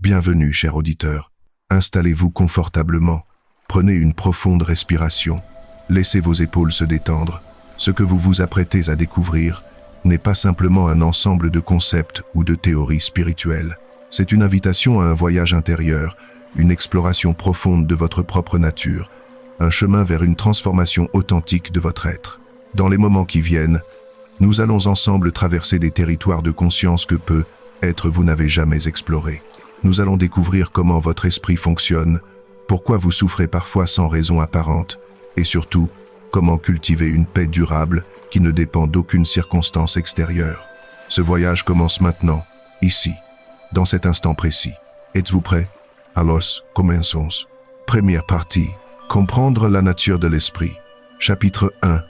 Bienvenue, cher auditeur. Installez-vous confortablement. Prenez une profonde respiration. Laissez vos épaules se détendre. Ce que vous vous apprêtez à découvrir n'est pas simplement un ensemble de concepts ou de théories spirituelles. C'est une invitation à un voyage intérieur, une exploration profonde de votre propre nature, un chemin vers une transformation authentique de votre être. Dans les moments qui viennent, nous allons ensemble traverser des territoires de conscience que peut-être vous n'avez jamais explorés. Nous allons découvrir comment votre esprit fonctionne, pourquoi vous souffrez parfois sans raison apparente, et surtout, comment cultiver une paix durable qui ne dépend d'aucune circonstance extérieure. Ce voyage commence maintenant, ici, dans cet instant précis. Êtes-vous prêts? Alors, commençons. Première partie. Comprendre la nature de l'esprit. Chapitre 1.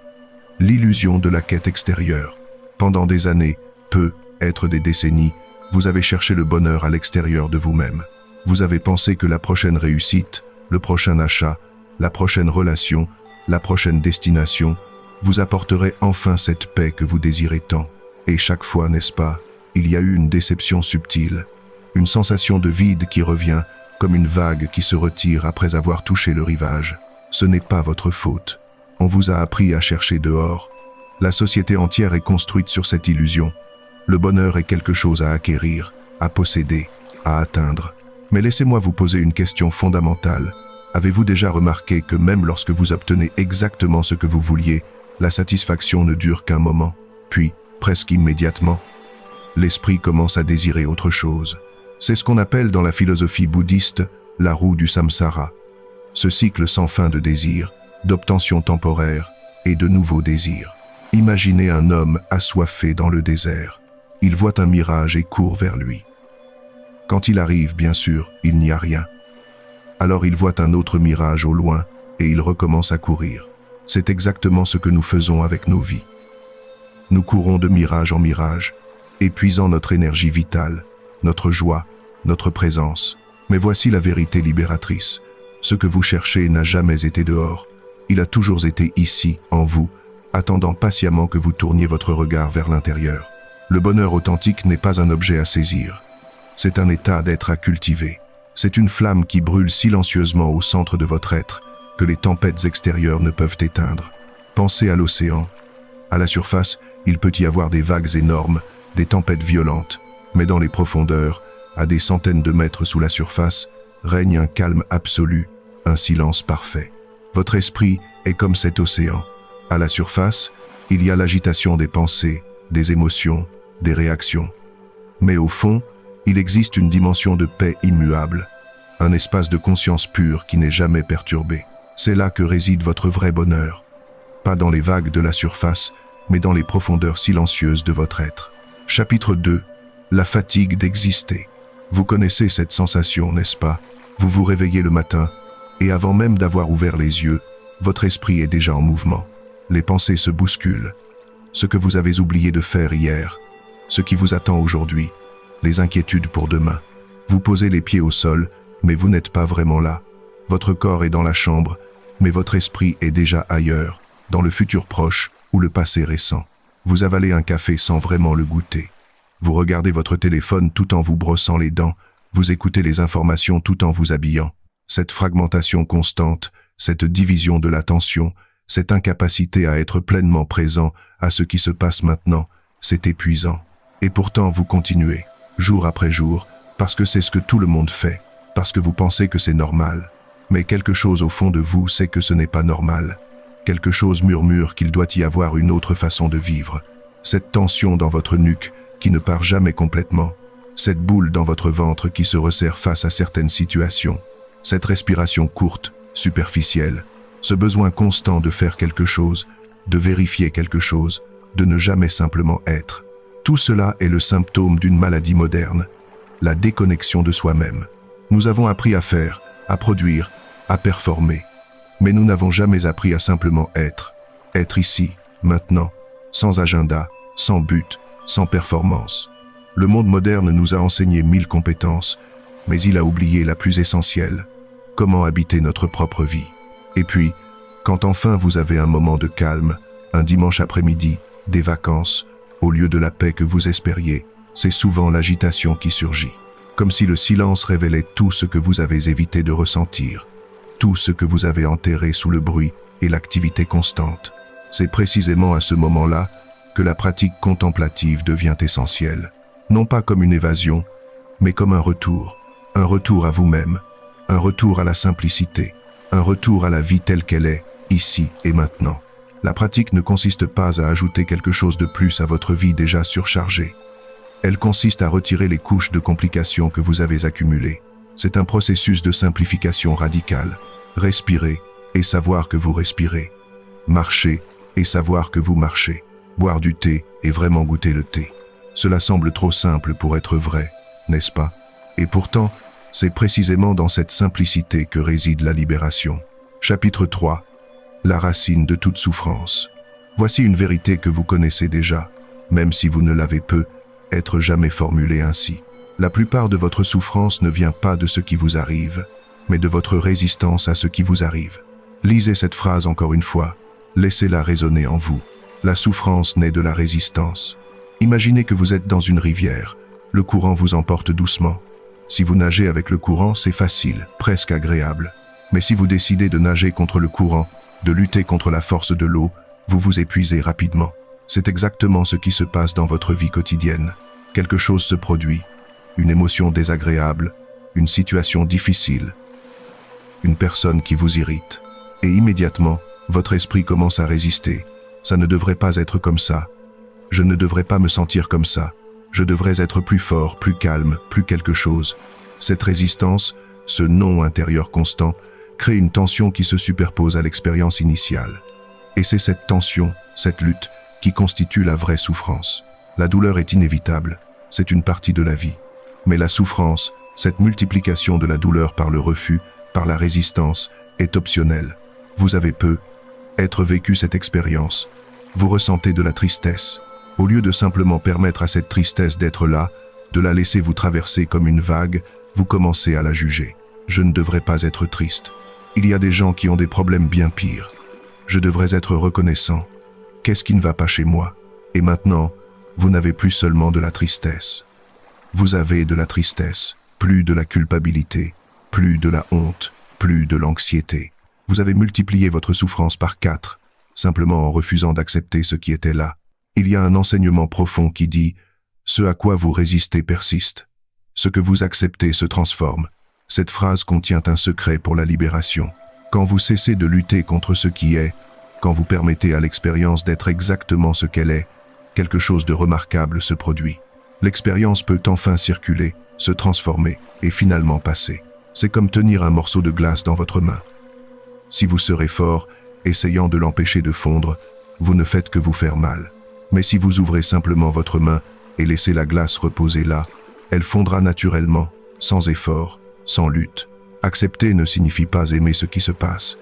L'illusion de la quête extérieure. Pendant des années, peut-être des décennies, vous avez cherché le bonheur à l'extérieur de vous-même. Vous avez pensé que la prochaine réussite, le prochain achat, la prochaine relation, la prochaine destination, vous apporterait enfin cette paix que vous désirez tant. Et chaque fois, n'est-ce pas, il y a eu une déception subtile, une sensation de vide qui revient comme une vague qui se retire après avoir touché le rivage. Ce n'est pas votre faute. On vous a appris à chercher dehors. La société entière est construite sur cette illusion. Le bonheur est quelque chose à acquérir, à posséder, à atteindre. Mais laissez-moi vous poser une question fondamentale. Avez-vous déjà remarqué que même lorsque vous obtenez exactement ce que vous vouliez, la satisfaction ne dure qu'un moment, puis, presque immédiatement, l'esprit commence à désirer autre chose. C'est ce qu'on appelle dans la philosophie bouddhiste la roue du samsara. Ce cycle sans fin de désirs, d'obtention temporaire et de nouveaux désirs. Imaginez un homme assoiffé dans le désert. Il voit un mirage et court vers lui. Quand il arrive, bien sûr, il n'y a rien. Alors il voit un autre mirage au loin et il recommence à courir. C'est exactement ce que nous faisons avec nos vies. Nous courons de mirage en mirage, épuisant notre énergie vitale, notre joie, notre présence. Mais voici la vérité libératrice. Ce que vous cherchez n'a jamais été dehors. Il a toujours été ici, en vous, attendant patiemment que vous tourniez votre regard vers l'intérieur. Le bonheur authentique n'est pas un objet à saisir. C'est un état d'être à cultiver. C'est une flamme qui brûle silencieusement au centre de votre être, que les tempêtes extérieures ne peuvent éteindre. Pensez à l'océan. À la surface, il peut y avoir des vagues énormes, des tempêtes violentes, mais dans les profondeurs, à des centaines de mètres sous la surface, règne un calme absolu, un silence parfait. Votre esprit est comme cet océan. À la surface, il y a l'agitation des pensées, des émotions, des réactions. Mais au fond, il existe une dimension de paix immuable, un espace de conscience pure qui n'est jamais perturbé. C'est là que réside votre vrai bonheur. Pas dans les vagues de la surface, mais dans les profondeurs silencieuses de votre être. Chapitre 2. La fatigue d'exister. Vous connaissez cette sensation, n'est-ce pas? Vous vous réveillez le matin, et avant même d'avoir ouvert les yeux, votre esprit est déjà en mouvement. Les pensées se bousculent. Ce que vous avez oublié de faire hier, ce qui vous attend aujourd'hui, les inquiétudes pour demain. Vous posez les pieds au sol, mais vous n'êtes pas vraiment là. Votre corps est dans la chambre, mais votre esprit est déjà ailleurs, dans le futur proche ou le passé récent. Vous avalez un café sans vraiment le goûter. Vous regardez votre téléphone tout en vous brossant les dents, vous écoutez les informations tout en vous habillant. Cette fragmentation constante, cette division de l'attention, cette incapacité à être pleinement présent à ce qui se passe maintenant, c'est épuisant. Et pourtant vous continuez, jour après jour, parce que c'est ce que tout le monde fait, parce que vous pensez que c'est normal. Mais quelque chose au fond de vous sait que ce n'est pas normal. Quelque chose murmure qu'il doit y avoir une autre façon de vivre. Cette tension dans votre nuque qui ne part jamais complètement. Cette boule dans votre ventre qui se resserre face à certaines situations. Cette respiration courte, superficielle. Ce besoin constant de faire quelque chose, de vérifier quelque chose, de ne jamais simplement être. Tout cela est le symptôme d'une maladie moderne, la déconnexion de soi-même. Nous avons appris à faire, à produire, à performer. Mais nous n'avons jamais appris à simplement être. Être ici, maintenant, sans agenda, sans but, sans performance. Le monde moderne nous a enseigné 1000 compétences, mais il a oublié la plus essentielle. Comment habiter notre propre vie. Et puis, quand enfin vous avez un moment de calme, un dimanche après-midi, des vacances, au lieu de la paix que vous espériez, c'est souvent l'agitation qui surgit. comme si le silence révélait tout ce que vous avez évité de ressentir, tout ce que vous avez enterré sous le bruit et l'activité constante. C'est précisément à ce moment-là que la pratique contemplative devient essentielle, non pas comme une évasion, mais comme un retour à vous-même, un retour à la simplicité, un retour à la vie telle qu'elle est, ici et maintenant. La pratique ne consiste pas à ajouter quelque chose de plus à votre vie déjà surchargée. Elle consiste à retirer les couches de complications que vous avez accumulées. C'est un processus de simplification radicale. Respirer et savoir que vous respirez. Marcher et savoir que vous marchez. Boire du thé et vraiment goûter le thé. Cela semble trop simple pour être vrai, n'est-ce pas? Et pourtant, c'est précisément dans cette simplicité que réside la libération. Chapitre 3. La racine de toute souffrance. Voici une vérité que vous connaissez déjà, même si vous ne l'avez peut-être jamais formulée ainsi. La plupart de votre souffrance ne vient pas de ce qui vous arrive, mais de votre résistance à ce qui vous arrive. Lisez cette phrase encore une fois, laissez-la résonner en vous. La souffrance naît de la résistance. Imaginez que vous êtes dans une rivière, le courant vous emporte doucement. Si vous nagez avec le courant, c'est facile, presque agréable. Mais si vous décidez de nager contre le courant, de lutter contre la force de l'eau, vous vous épuisez rapidement. C'est exactement ce qui se passe dans votre vie quotidienne. Quelque chose se produit, une émotion désagréable, une situation difficile, une personne qui vous irrite. Et immédiatement, votre esprit commence à résister. Ça ne devrait pas être comme ça. Je ne devrais pas me sentir comme ça. Je devrais être plus fort, plus calme, plus quelque chose. Cette résistance, ce non intérieur constant, crée une tension qui se superpose à l'expérience initiale. Et c'est cette tension, cette lutte, qui constitue la vraie souffrance. La douleur est inévitable, c'est une partie de la vie. Mais la souffrance, cette multiplication de la douleur par le refus, par la résistance, est optionnelle. Vous avez peut-être vécu cette expérience. Vous ressentez de la tristesse. Au lieu de simplement permettre à cette tristesse d'être là, de la laisser vous traverser comme une vague, vous commencez à la juger. Je ne devrais pas être triste. Il y a des gens qui ont des problèmes bien pires. Je devrais être reconnaissant. Qu'est-ce qui ne va pas chez moi? Et maintenant, vous n'avez plus seulement de la tristesse. Vous avez de la tristesse, plus de la culpabilité, plus de la honte, plus de l'anxiété. Vous avez multiplié votre souffrance par 4, simplement en refusant d'accepter ce qui était là. Il y a un enseignement profond qui dit « Ce à quoi vous résistez persiste. Ce que vous acceptez se transforme. » Cette phrase contient un secret pour la libération. Quand vous cessez de lutter contre ce qui est, quand vous permettez à l'expérience d'être exactement ce qu'elle est, quelque chose de remarquable se produit. L'expérience peut enfin circuler, se transformer et finalement passer. C'est comme tenir un morceau de glace dans votre main. Si vous serez fort, essayant de l'empêcher de fondre, vous ne faites que vous faire mal. Mais si vous ouvrez simplement votre main et laissez la glace reposer là, elle fondra naturellement, sans effort, sans lutte. Accepter ne signifie pas aimer ce qui se passe.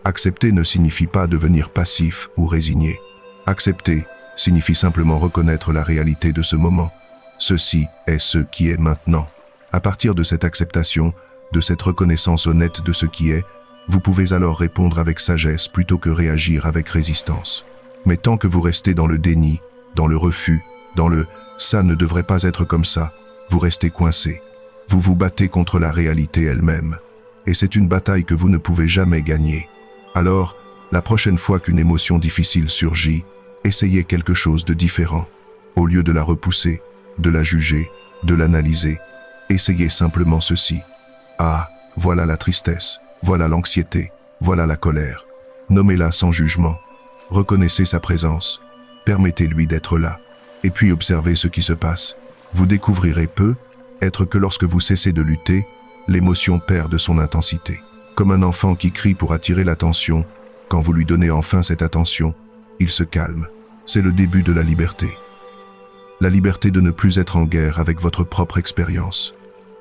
Accepter ne signifie pas devenir passif ou résigné. Accepter signifie simplement reconnaître la réalité de ce moment. Ceci est ce qui est maintenant. À partir de cette acceptation, de cette reconnaissance honnête de ce qui est, vous pouvez alors répondre avec sagesse plutôt que réagir avec résistance. Mais tant que vous restez dans le déni, dans le refus, dans le « ça ne devrait pas être comme ça », vous restez coincé. Vous vous battez contre la réalité elle-même. Et c'est une bataille que vous ne pouvez jamais gagner. Alors, la prochaine fois qu'une émotion difficile surgit, essayez quelque chose de différent. Au lieu de la repousser, de la juger, de l'analyser, essayez simplement ceci. Ah, voilà la tristesse, voilà l'anxiété, voilà la colère. Nommez-la sans jugement. Reconnaissez sa présence. Permettez-lui d'être là. Et puis observez ce qui se passe. Vous découvrirez peut-être que lorsque vous cessez de lutter, l'émotion perd de son intensité. Comme un enfant qui crie pour attirer l'attention, quand vous lui donnez enfin cette attention, il se calme. C'est le début de la liberté. La liberté de ne plus être en guerre avec votre propre expérience.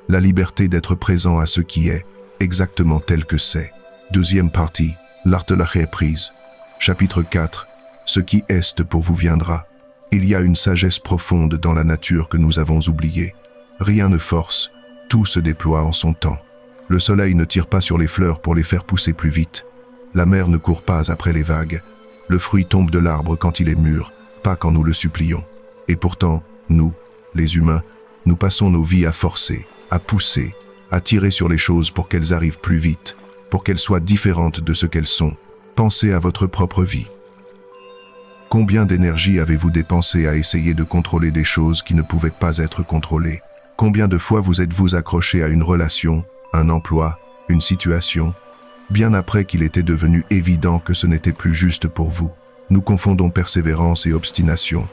La liberté d'être présent à ce qui est, exactement tel que c'est. Deuxième partie, l'art de la reprise. Chapitre 4. Ce qui est pour vous viendra. Il y a une sagesse profonde dans la nature que nous avons oubliée. Rien ne force, tout se déploie en son temps. Le soleil ne tire pas sur les fleurs pour les faire pousser plus vite. La mer ne court pas après les vagues. Le fruit tombe de l'arbre quand il est mûr, pas quand nous le supplions. Et pourtant, nous, les humains, nous passons nos vies à forcer, à pousser, à tirer sur les choses pour qu'elles arrivent plus vite, pour qu'elles soient différentes de ce qu'elles sont. Pensez à votre propre vie. Combien d'énergie avez-vous dépensé à essayer de contrôler des choses qui ne pouvaient pas être contrôlées? Combien de fois vous êtes-vous accroché à une relation, un emploi, une situation, bien après qu'il était devenu évident que ce n'était plus juste pour vous? Nous confondons persévérance et obstination.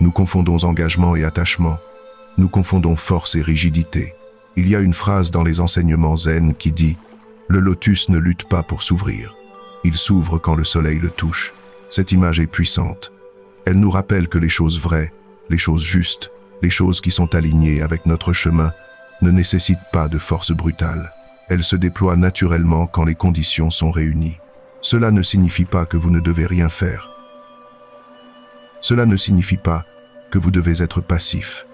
Nous confondons engagement et attachement. Nous confondons force et rigidité. Il y a une phrase dans les enseignements zen qui dit « Le lotus ne lutte pas pour s'ouvrir. Il s'ouvre quand le soleil le touche. » Cette image est puissante. Elle nous rappelle que les choses vraies, les choses justes, les choses qui sont alignées avec notre chemin ne nécessitent pas de force brutale. Elles se déploient naturellement quand les conditions sont réunies. Cela ne signifie pas que vous ne devez rien faire. Cela ne signifie pas que vous devez être passif.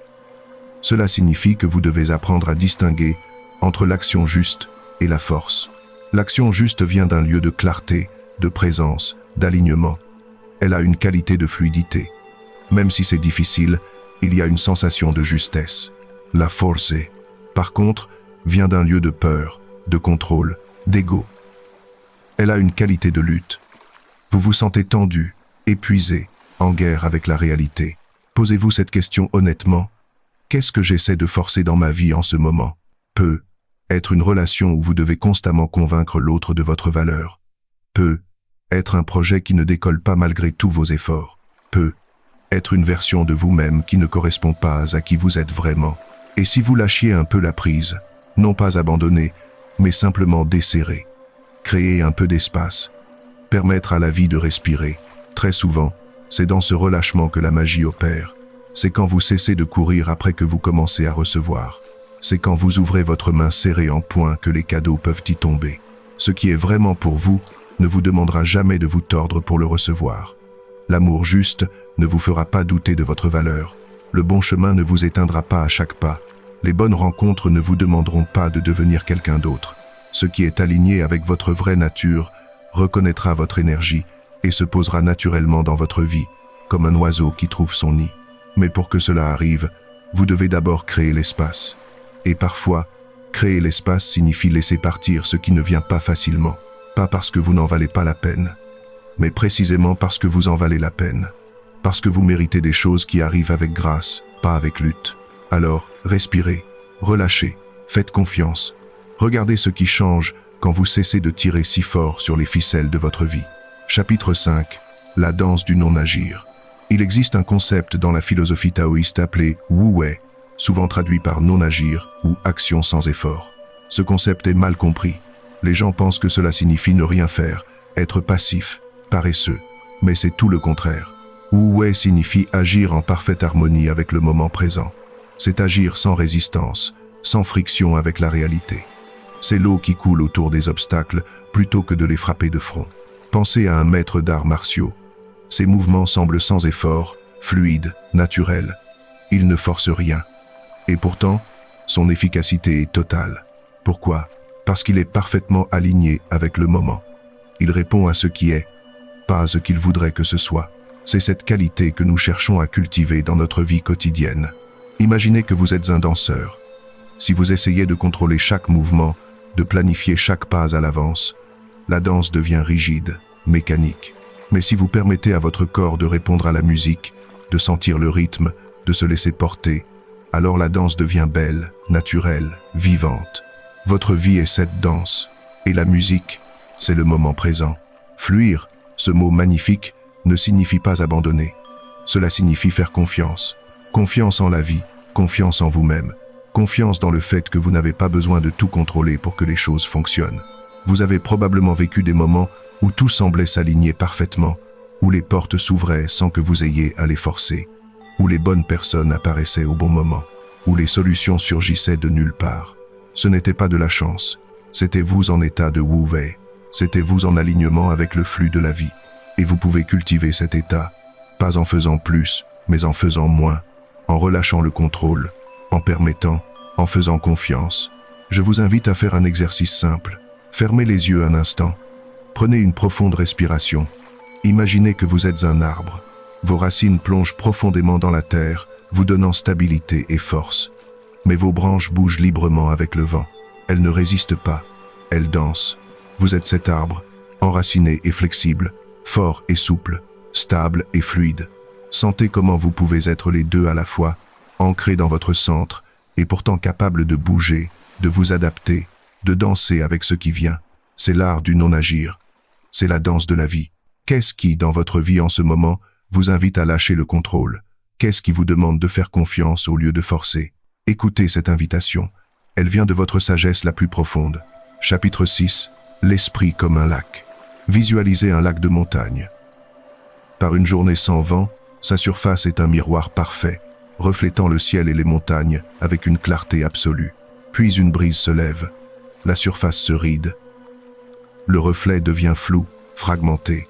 Cela signifie que vous devez apprendre à distinguer entre l'action juste et la force. L'action juste vient d'un lieu de clarté, de présence, d'alignement. Elle a une qualité de fluidité. Même si c'est difficile, il y a une sensation de justesse. La force, par contre, vient d'un lieu de peur, de contrôle, d'ego. Elle a une qualité de lutte. Vous vous sentez tendu, épuisé, en guerre avec la réalité. Posez-vous cette question honnêtement. Qu'est-ce que j'essaie de forcer dans ma vie en ce moment? Peut être une relation où vous devez constamment convaincre l'autre de votre valeur. Peut être un projet qui ne décolle pas malgré tous vos efforts. Peut être une version de vous-même qui ne correspond pas à qui vous êtes vraiment. Et si vous lâchiez un peu la prise, non pas abandonner, mais simplement desserrer, créer un peu d'espace, permettre à la vie de respirer. Très souvent, c'est dans ce relâchement que la magie opère. C'est quand vous cessez de courir après que vous commencez à recevoir. C'est quand vous ouvrez votre main serrée en poing que les cadeaux peuvent y tomber. Ce qui est vraiment pour vous ne vous demandera jamais de vous tordre pour le recevoir. L'amour juste ne vous fera pas douter de votre valeur. Le bon chemin ne vous éteindra pas à chaque pas. Les bonnes rencontres ne vous demanderont pas de devenir quelqu'un d'autre. Ce qui est aligné avec votre vraie nature reconnaîtra votre énergie et se posera naturellement dans votre vie, comme un oiseau qui trouve son nid. Mais pour que cela arrive, vous devez d'abord créer l'espace. Et parfois, créer l'espace signifie laisser partir ce qui ne vient pas facilement. Pas parce que vous n'en valez pas la peine, mais précisément parce que vous en valez la peine. Parce que vous méritez des choses qui arrivent avec grâce, pas avec lutte. Alors, respirez, relâchez, faites confiance. Regardez ce qui change quand vous cessez de tirer si fort sur les ficelles de votre vie. Chapitre 5. La danse du non-agir. Il existe un concept dans la philosophie taoïste appelé Wu Wei, souvent traduit par non-agir ou action sans effort. Ce concept est mal compris. Les gens pensent que cela signifie ne rien faire, être passif, paresseux. Mais c'est tout le contraire. Wu Wei signifie agir en parfaite harmonie avec le moment présent. C'est agir sans résistance, sans friction avec la réalité. C'est l'eau qui coule autour des obstacles plutôt que de les frapper de front. Pensez à un maître d'arts martiaux. Ses mouvements semblent sans effort, fluides, naturels. Il ne force rien. Et pourtant, son efficacité est totale. Pourquoi? Parce qu'il est parfaitement aligné avec le moment. Il répond à ce qui est, pas à ce qu'il voudrait que ce soit. C'est cette qualité que nous cherchons à cultiver dans notre vie quotidienne. Imaginez que vous êtes un danseur. Si vous essayez de contrôler chaque mouvement, de planifier chaque pas à l'avance, la danse devient rigide, mécanique. Mais si vous permettez à votre corps de répondre à la musique, de sentir le rythme, de se laisser porter, alors la danse devient belle, naturelle, vivante. Votre vie est cette danse, et la musique, c'est le moment présent. Fluir, ce mot magnifique, ne signifie pas abandonner. Cela signifie faire confiance. Confiance en la vie, confiance en vous-même, confiance dans le fait que vous n'avez pas besoin de tout contrôler pour que les choses fonctionnent. Vous avez probablement vécu des moments où tout semblait s'aligner parfaitement, où les portes s'ouvraient sans que vous ayez à les forcer, où les bonnes personnes apparaissaient au bon moment, où les solutions surgissaient de nulle part. Ce n'était pas de la chance, c'était vous en état de Wu Wei, c'était vous en alignement avec le flux de la vie. Et vous pouvez cultiver cet état, pas en faisant plus, mais en faisant moins, en relâchant le contrôle, en permettant, en faisant confiance. Je vous invite à faire un exercice simple. Fermez les yeux un instant. Prenez une profonde respiration. Imaginez que vous êtes un arbre. Vos racines plongent profondément dans la terre, vous donnant stabilité et force. mais vos branches bougent librement avec le vent. Elles ne résistent pas, elles dansent. Vous êtes cet arbre, enraciné et flexible, fort et souple, stable et fluide. Sentez comment vous pouvez être les deux à la fois, ancré dans votre centre, et pourtant capable de bouger, de vous adapter, de danser avec ce qui vient. C'est l'art du non-agir. C'est la danse de la vie. Qu'est-ce qui, dans votre vie en ce moment, vous invite à lâcher le contrôle? Qu'est-ce qui vous demande de faire confiance au lieu de forcer? Écoutez cette invitation. Elle vient de votre sagesse la plus profonde. Chapitre 6. L'esprit comme un lac. Visualisez un lac de montagne. Par une journée sans vent, sa surface est un miroir parfait, reflétant le ciel et les montagnes avec une clarté absolue. Puis une brise se lève. La surface se ride. Le reflet devient flou, fragmenté.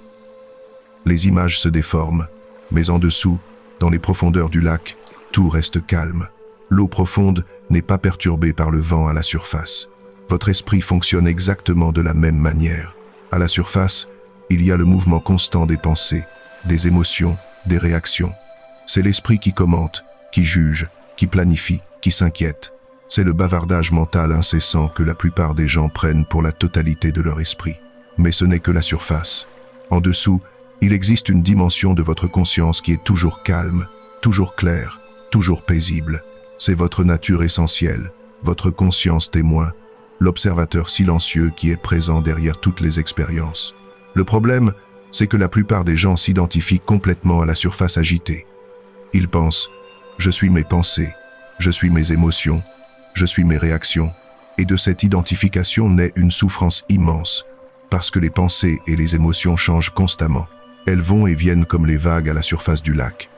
Les images se déforment, mais en dessous, dans les profondeurs du lac, tout reste calme. L'eau profonde n'est pas perturbée par le vent à la surface. Votre esprit fonctionne exactement de la même manière. À la surface, il y a le mouvement constant des pensées, des émotions, des réactions. C'est l'esprit qui commente, qui juge, qui planifie, qui s'inquiète. C'est le bavardage mental incessant que la plupart des gens prennent pour la totalité de leur esprit. Mais ce n'est que la surface. En dessous, il existe une dimension de votre conscience qui est toujours calme, toujours claire, toujours paisible. C'est votre nature essentielle, votre conscience témoin, l'observateur silencieux qui est présent derrière toutes les expériences. Le problème, c'est que la plupart des gens s'identifient complètement à la surface agitée. Ils pensent « je suis mes pensées, je suis mes émotions, je suis mes réactions », et de cette identification naît une souffrance immense, parce que les pensées et les émotions changent constamment. Elles vont et viennent comme les vagues à la surface du lac.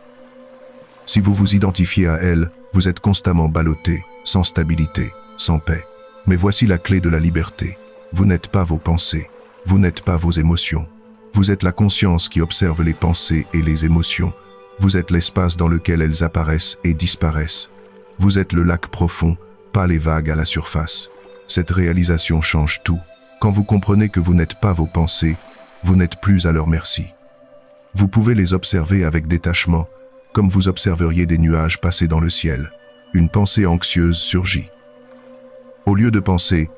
Si vous vous identifiez à elles, vous êtes constamment ballotté, sans stabilité, sans paix. Mais voici la clé de la liberté. Vous n'êtes pas vos pensées, vous n'êtes pas vos émotions. Vous êtes la conscience qui observe les pensées et les émotions. Vous êtes l'espace dans lequel elles apparaissent et disparaissent. Vous êtes le lac profond, pas les vagues à la surface. Cette réalisation change tout. Quand vous comprenez que vous n'êtes pas vos pensées, vous n'êtes plus à leur merci. Vous pouvez les observer avec détachement, comme vous observeriez des nuages passer dans le ciel. Une pensée anxieuse surgit. Au lieu de penser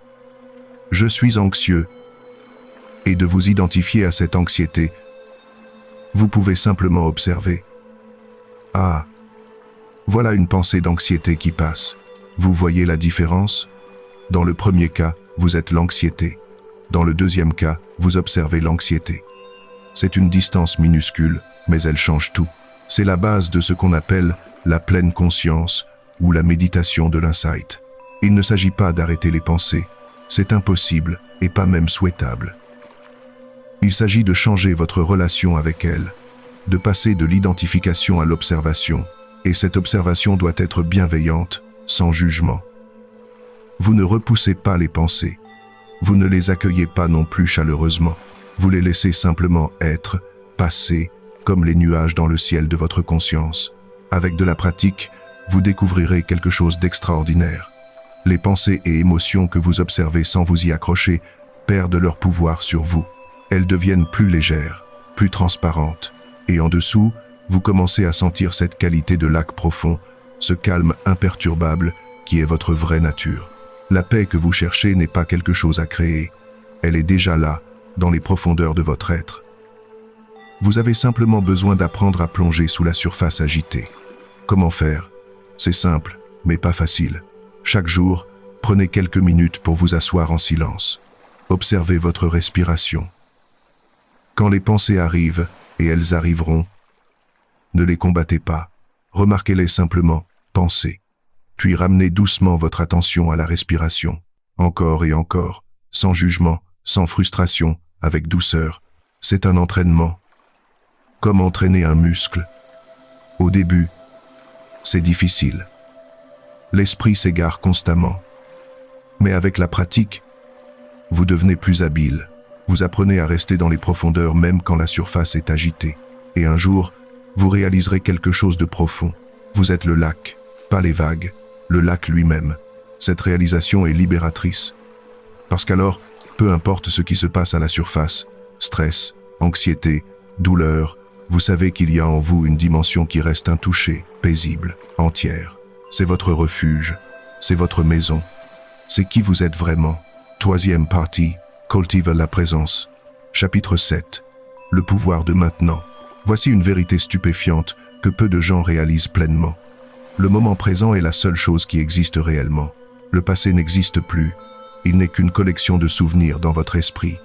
« je suis anxieux » et de vous identifier à cette anxiété, vous pouvez simplement observer « ah, voilà une pensée d'anxiété qui passe ». Vous voyez la différence? Dans le premier cas, vous êtes l'anxiété. Dans le deuxième cas, vous observez l'anxiété. C'est une distance minuscule, mais elle change tout. C'est la base de ce qu'on appelle la pleine conscience ou la méditation de l'insight. Il ne s'agit pas d'arrêter les pensées. C'est impossible et pas même souhaitable. Il s'agit de changer votre relation avec elles, de passer de l'identification à l'observation, et cette observation doit être bienveillante, sans jugement. Vous ne repoussez pas les pensées. Vous ne les accueillez pas non plus chaleureusement. Vous les laissez simplement être, passer, comme les nuages dans le ciel de votre conscience. Avec de la pratique, vous découvrirez quelque chose d'extraordinaire. Les pensées et émotions que vous observez sans vous y accrocher perdent leur pouvoir sur vous. Elles deviennent plus légères, plus transparentes. Et en dessous, vous commencez à sentir cette qualité de lac profond, ce calme imperturbable qui est votre vraie nature. La paix que vous cherchez n'est pas quelque chose à créer. Elle est déjà là, dans les profondeurs de votre être. Vous avez simplement besoin d'apprendre à plonger sous la surface agitée. Comment faire? C'est simple, mais pas facile. Chaque jour, prenez quelques minutes pour vous asseoir en silence. Observez votre respiration. Quand les pensées arrivent, et elles arriveront, ne les combattez pas. Remarquez-les simplement, pensez. Puis ramenez doucement votre attention à la respiration. Encore et encore, sans jugement, sans frustration, avec douceur. C'est un entraînement. Comme entraîner un muscle. Au début, c'est difficile. L'esprit s'égare constamment. Mais avec la pratique, vous devenez plus habile. Vous apprenez à rester dans les profondeurs même quand la surface est agitée. Et un jour, vous réaliserez quelque chose de profond. Vous êtes le lac, pas les vagues, le lac lui-même. Cette réalisation est libératrice. Parce qu'alors, peu importe ce qui se passe à la surface, stress, anxiété, douleur, vous savez qu'il y a en vous une dimension qui reste intouchée, paisible, entière. C'est votre refuge. c'est votre maison. C'est qui vous êtes vraiment. Troisième partie, cultive la présence. Chapitre 7. Le pouvoir de maintenant. Voici une vérité stupéfiante que peu de gens réalisent pleinement. Le moment présent est la seule chose qui existe réellement. Le passé n'existe plus. Il n'est qu'une collection de souvenirs dans votre esprit.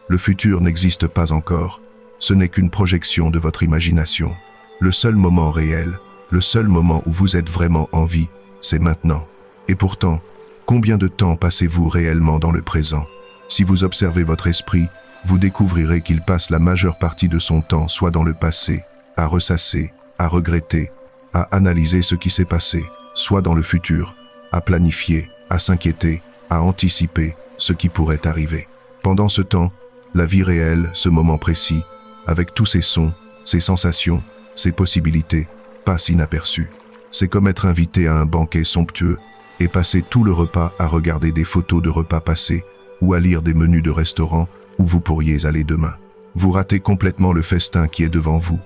Le futur n'existe pas encore. Ce n'est qu'une projection de votre imagination. Le seul moment réel, le seul moment où vous êtes vraiment en vie, c'est maintenant. Et pourtant, combien de temps passez-vous réellement dans le présent? Si vous observez votre esprit, vous découvrirez qu'il passe la majeure partie de son temps soit dans le passé, à ressasser, à regretter, à analyser ce qui s'est passé, soit dans le futur, à planifier, à s'inquiéter, à anticiper ce qui pourrait arriver. Pendant ce temps, la vie réelle, ce moment précis, avec tous ses sons, ses sensations, ses possibilités, passe inaperçu. C'est comme être invité à un banquet somptueux et passer tout le repas à regarder des photos de repas passés ou à lire des menus de restaurants où vous pourriez aller demain. Vous ratez complètement le festin qui est devant vous.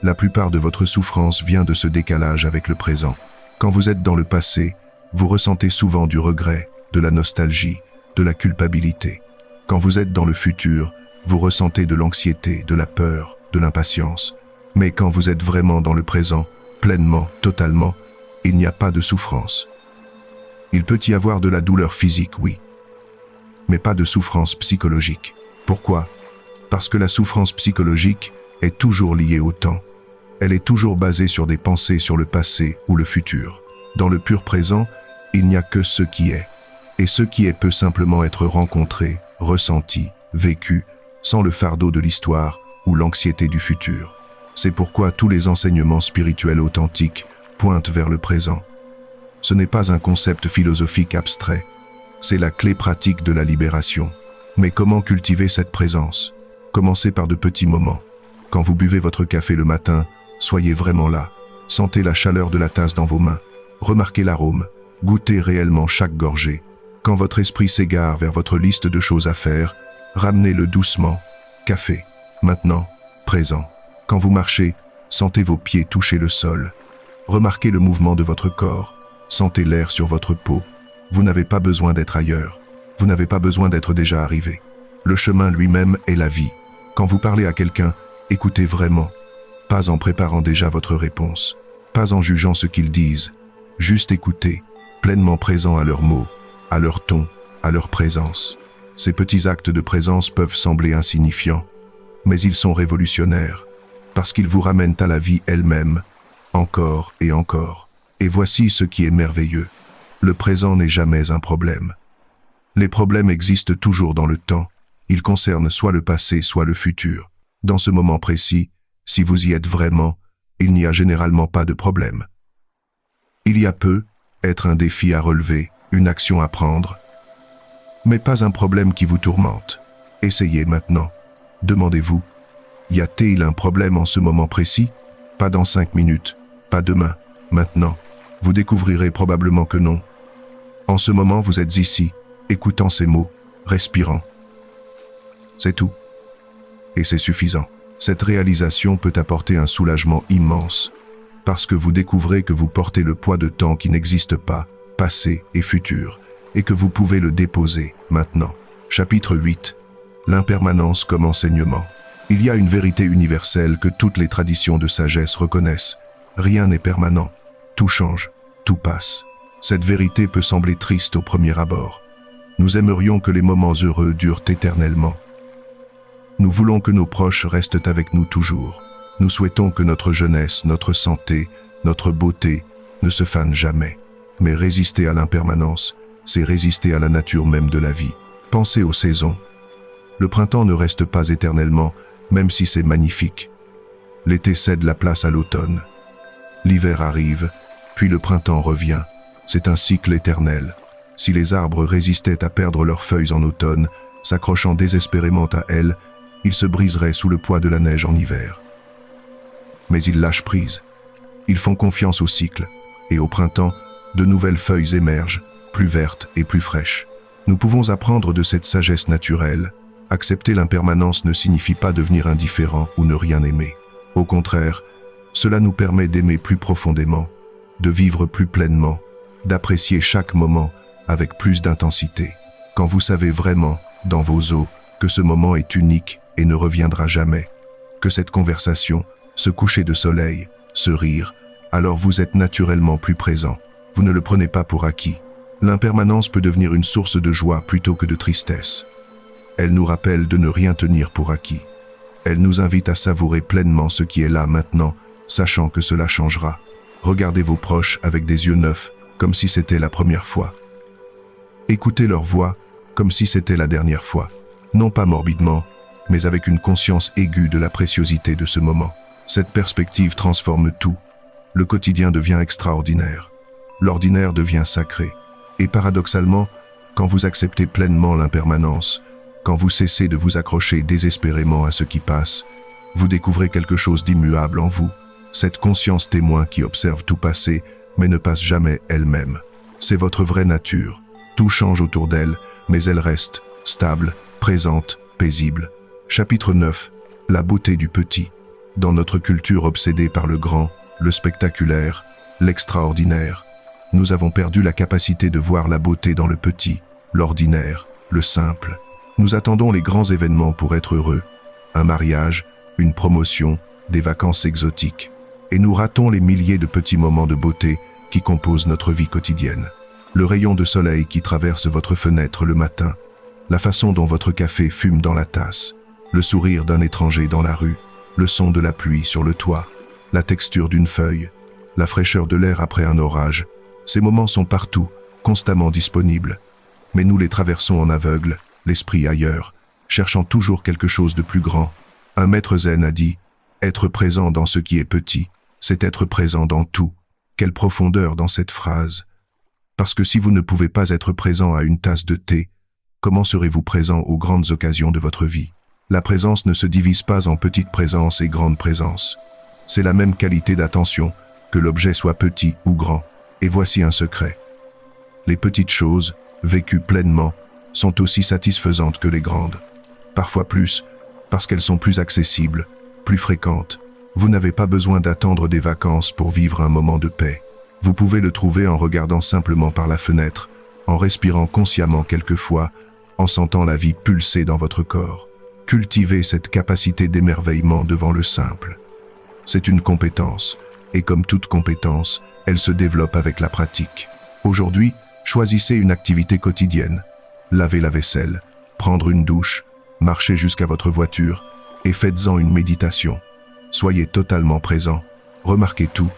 La plupart de votre souffrance vient de ce décalage avec le présent. Quand vous êtes dans le passé, vous ressentez souvent du regret, de la nostalgie, de la culpabilité. Quand vous êtes dans le futur, vous ressentez de l'anxiété, de la peur, de l'impatience. Mais quand vous êtes vraiment dans le présent, pleinement, totalement, il n'y a pas de souffrance. Il peut y avoir de la douleur physique, oui, mais pas de souffrance psychologique. Pourquoi? Parce que la souffrance psychologique est toujours liée au temps. Elle est toujours basée sur des pensées sur le passé ou le futur. Dans le pur présent, il n'y a que ce qui est. Et ce qui est peut simplement être rencontré, ressenti, vécu, sans le fardeau de l'histoire ou l'anxiété du futur. C'est pourquoi tous les enseignements spirituels authentiques pointent vers le présent. Ce n'est pas un concept philosophique abstrait, c'est la clé pratique de la libération. Mais comment cultiver cette présence? Commencez par de petits moments. Quand vous buvez votre café le matin, soyez vraiment là. Sentez la chaleur de la tasse dans vos mains. Remarquez l'arôme. Goûtez réellement chaque gorgée. Quand votre esprit s'égare vers votre liste de choses à faire, ramenez-le doucement. Café. Maintenant. Présent. Quand vous marchez, sentez vos pieds toucher le sol. Remarquez le mouvement de votre corps. Sentez l'air sur votre peau. Vous n'avez pas besoin d'être ailleurs. Vous n'avez pas besoin d'être déjà arrivé. Le chemin lui-même est la vie. Quand vous parlez à quelqu'un, écoutez vraiment. Pas en préparant déjà votre réponse. Pas en jugeant ce qu'ils disent. Juste écoutez, pleinement présent à leurs mots, à leur ton, à leur présence. Ces petits actes de présence peuvent sembler insignifiants, mais ils sont révolutionnaires, parce qu'ils vous ramènent à la vie elle-même, encore et encore. Et voici ce qui est merveilleux. Le présent n'est jamais un problème. Les problèmes existent toujours dans le temps. Ils concernent soit le passé, soit le futur. Dans ce moment précis, si vous y êtes vraiment, il n'y a généralement pas de problème. Il y a peut être un défi à relever, une action à prendre, mais pas un problème qui vous tourmente. Essayez maintenant. Demandez-vous, y a-t-il un problème en ce moment précis? Pas dans 5 minutes, pas demain, maintenant. Vous découvrirez probablement que non. En ce moment, vous êtes ici, écoutant ces mots, respirant. C'est tout. Et c'est suffisant. Cette réalisation peut apporter un soulagement immense, parce que vous découvrez que vous portez le poids de temps qui n'existe pas, passé et futur, et que vous pouvez le déposer, maintenant. Chapitre 8. L'impermanence comme enseignement. Il y a une vérité universelle que toutes les traditions de sagesse reconnaissent. Rien n'est permanent. Tout change, tout passe. Cette vérité peut sembler triste au premier abord. Nous aimerions que les moments heureux durent éternellement. Nous voulons que nos proches restent avec nous toujours. Nous souhaitons que notre jeunesse, notre santé, notre beauté ne se fanent jamais. Mais résister à l'impermanence, c'est résister à la nature même de la vie. Pensez aux saisons. Le printemps ne reste pas éternellement, même si c'est magnifique. L'été cède la place à l'automne. L'hiver arrive, puis le printemps revient. C'est un cycle éternel. Si les arbres résistaient à perdre leurs feuilles en automne, s'accrochant désespérément à elles, ils se briseraient sous le poids de la neige en hiver. Mais ils lâchent prise. Ils font confiance au cycle, et au printemps, de nouvelles feuilles émergent, plus vertes et plus fraîches. Nous pouvons apprendre de cette sagesse naturelle. Accepter l'impermanence ne signifie pas devenir indifférent ou ne rien aimer. Au contraire, cela nous permet d'aimer plus profondément, de vivre plus pleinement, d'apprécier chaque moment avec plus d'intensité. Quand vous savez vraiment, dans vos os, que ce moment est unique et ne reviendra jamais, que cette conversation, ce coucher de soleil, ce rire, alors vous êtes naturellement plus présent. Vous ne le prenez pas pour acquis. L'impermanence peut devenir une source de joie plutôt que de tristesse. Elle nous rappelle de ne rien tenir pour acquis. Elle nous invite à savourer pleinement ce qui est là maintenant, sachant que cela changera. Regardez vos proches avec des yeux neufs, comme si c'était la première fois. Écoutez leur voix, comme si c'était la dernière fois. Non pas morbidement, mais avec une conscience aiguë de la préciosité de ce moment. Cette perspective transforme tout. Le quotidien devient extraordinaire. L'ordinaire devient sacré. Et paradoxalement, quand vous acceptez pleinement l'impermanence, quand vous cessez de vous accrocher désespérément à ce qui passe, vous découvrez quelque chose d'immuable en vous. Cette conscience témoin qui observe tout passer, mais ne passe jamais elle-même. C'est votre vraie nature. Tout change autour d'elle, mais elle reste stable, présente, paisible. Chapitre 9. La beauté du petit. Dans notre culture obsédée par le grand, le spectaculaire, l'extraordinaire, nous avons perdu la capacité de voir la beauté dans le petit, l'ordinaire, le simple. Nous attendons les grands événements pour être heureux. Un mariage, une promotion, des vacances exotiques. Et nous ratons les milliers de petits moments de beauté qui composent notre vie quotidienne. Le rayon de soleil qui traverse votre fenêtre le matin, la façon dont votre café fume dans la tasse, le sourire d'un étranger dans la rue, le son de la pluie sur le toit, la texture d'une feuille, la fraîcheur de l'air après un orage. Ces moments sont partout, constamment disponibles. Mais nous les traversons en aveugle, l'esprit ailleurs, cherchant toujours quelque chose de plus grand. Un maître zen a dit « Être présent dans ce qui est petit, c'est être présent dans tout ». Quelle profondeur dans cette phrase. Parce que si vous ne pouvez pas être présent à une tasse de thé, comment serez-vous présent aux grandes occasions de votre vie? La présence ne se divise pas en petite présence et grande présence. C'est la même qualité d'attention, que l'objet soit petit ou grand. Et voici un secret. Les petites choses, vécues pleinement, sont aussi satisfaisantes que les grandes. Parfois plus, parce qu'elles sont plus accessibles, plus fréquentes. Vous n'avez pas besoin d'attendre des vacances pour vivre un moment de paix. Vous pouvez le trouver en regardant simplement par la fenêtre, en respirant consciemment quelquefois, en sentant la vie pulser dans votre corps. Cultivez cette capacité d'émerveillement devant le simple. C'est une compétence, et comme toute compétence, elle se développe avec la pratique. Aujourd'hui, choisissez une activité quotidienne. Lavez la vaisselle, prendre une douche, marchez jusqu'à votre voiture et faites-en une méditation. Soyez totalement présent, remarquez tout,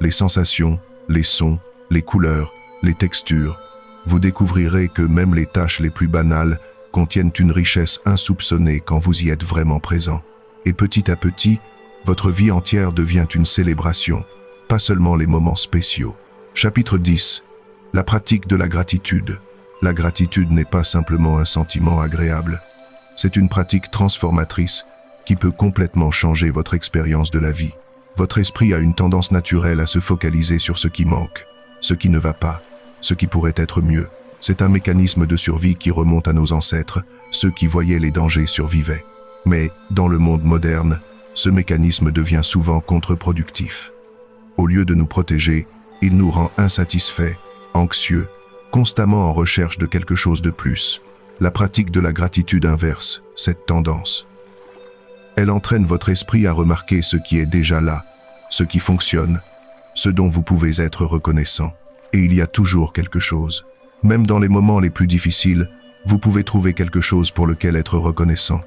les sensations, les sons, les couleurs, les textures. Vous découvrirez que même les tâches les plus banales contiennent une richesse insoupçonnée quand vous y êtes vraiment présent. Et petit à petit, votre vie entière devient une célébration, pas seulement les moments spéciaux. Chapitre 10. La pratique de la gratitude. La gratitude n'est pas simplement un sentiment agréable. C'est une pratique transformatrice qui peut complètement changer votre expérience de la vie. Votre esprit a une tendance naturelle à se focaliser sur ce qui manque, ce qui ne va pas, ce qui pourrait être mieux. C'est un mécanisme de survie qui remonte à nos ancêtres, ceux qui voyaient les dangers survivaient. Mais, dans le monde moderne, ce mécanisme devient souvent contre-productif. Au lieu de nous protéger, il nous rend insatisfaits, anxieux, constamment en recherche de quelque chose de plus. La pratique de la gratitude inverse cette tendance. Elle entraîne votre esprit à remarquer ce qui est déjà là, ce qui fonctionne, ce dont vous pouvez être reconnaissant. Et il y a toujours quelque chose. Même dans les moments les plus difficiles, vous pouvez trouver quelque chose pour lequel être reconnaissant.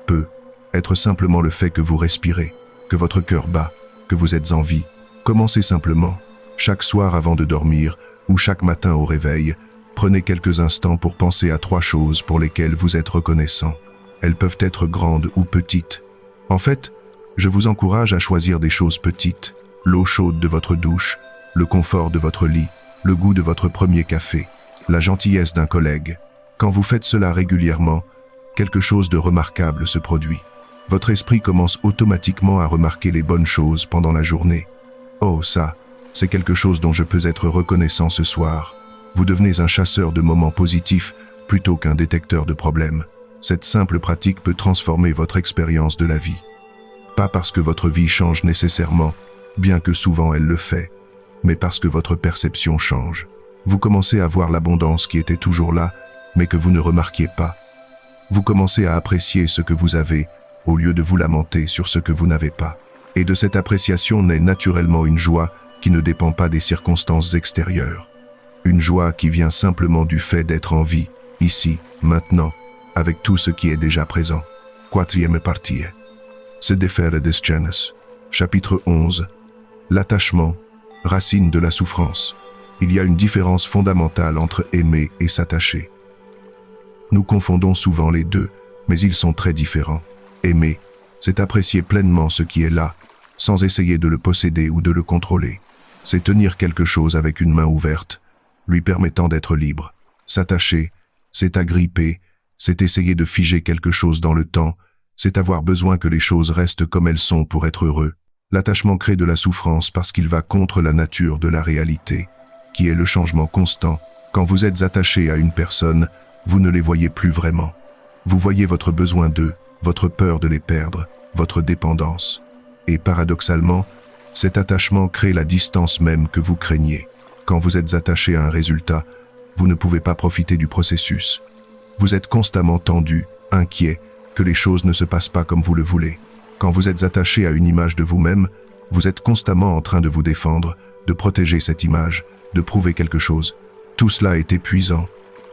Peut être simplement le fait que vous respirez, que votre cœur bat, que vous êtes en vie. Commencez simplement. Chaque soir avant de dormir, ou chaque matin au réveil, prenez quelques instants pour penser à 3 choses pour lesquelles vous êtes reconnaissant. Elles peuvent être grandes ou petites. En fait, je vous encourage à choisir des choses petites. L'eau chaude de votre douche, le confort de votre lit, le goût de votre premier café, la gentillesse d'un collègue. Quand vous faites cela régulièrement, quelque chose de remarquable se produit. Votre esprit commence automatiquement à remarquer les bonnes choses pendant la journée. Oh, ça, c'est quelque chose dont je peux être reconnaissant ce soir. Vous devenez un chasseur de moments positifs plutôt qu'un détecteur de problèmes. Cette simple pratique peut transformer votre expérience de la vie. Pas parce que votre vie change nécessairement, bien que souvent elle le fait, mais parce que votre perception change. Vous commencez à voir l'abondance qui était toujours là, mais que vous ne remarquiez pas. Vous commencez à apprécier ce que vous avez, au lieu de vous lamenter sur ce que vous n'avez pas. Et de cette appréciation naît naturellement une joie qui ne dépend pas des circonstances extérieures. Une joie qui vient simplement du fait d'être en vie, ici, maintenant, avec tout ce qui est déjà présent. Quatrième partie. Se défaire des chaînes. Chapitre 11. L'attachement, racine de la souffrance. Il y a une différence fondamentale entre aimer et s'attacher. Nous confondons souvent les deux, mais ils sont très différents. Aimer, c'est apprécier pleinement ce qui est là, sans essayer de le posséder ou de le contrôler. C'est tenir quelque chose avec une main ouverte, lui permettant d'être libre. S'attacher, c'est agripper, c'est essayer de figer quelque chose dans le temps, c'est avoir besoin que les choses restent comme elles sont pour être heureux. L'attachement crée de la souffrance parce qu'il va contre la nature de la réalité, qui est le changement constant. Quand vous êtes attaché à une personne, vous ne les voyez plus vraiment. Vous voyez votre besoin d'eux, votre peur de les perdre, votre dépendance. Et paradoxalement, cet attachement crée la distance même que vous craignez. Quand vous êtes attaché à un résultat, vous ne pouvez pas profiter du processus. Vous êtes constamment tendu, inquiet, que les choses ne se passent pas comme vous le voulez. Quand vous êtes attaché à une image de vous-même, vous êtes constamment en train de vous défendre, de protéger cette image, de prouver quelque chose. Tout cela est épuisant.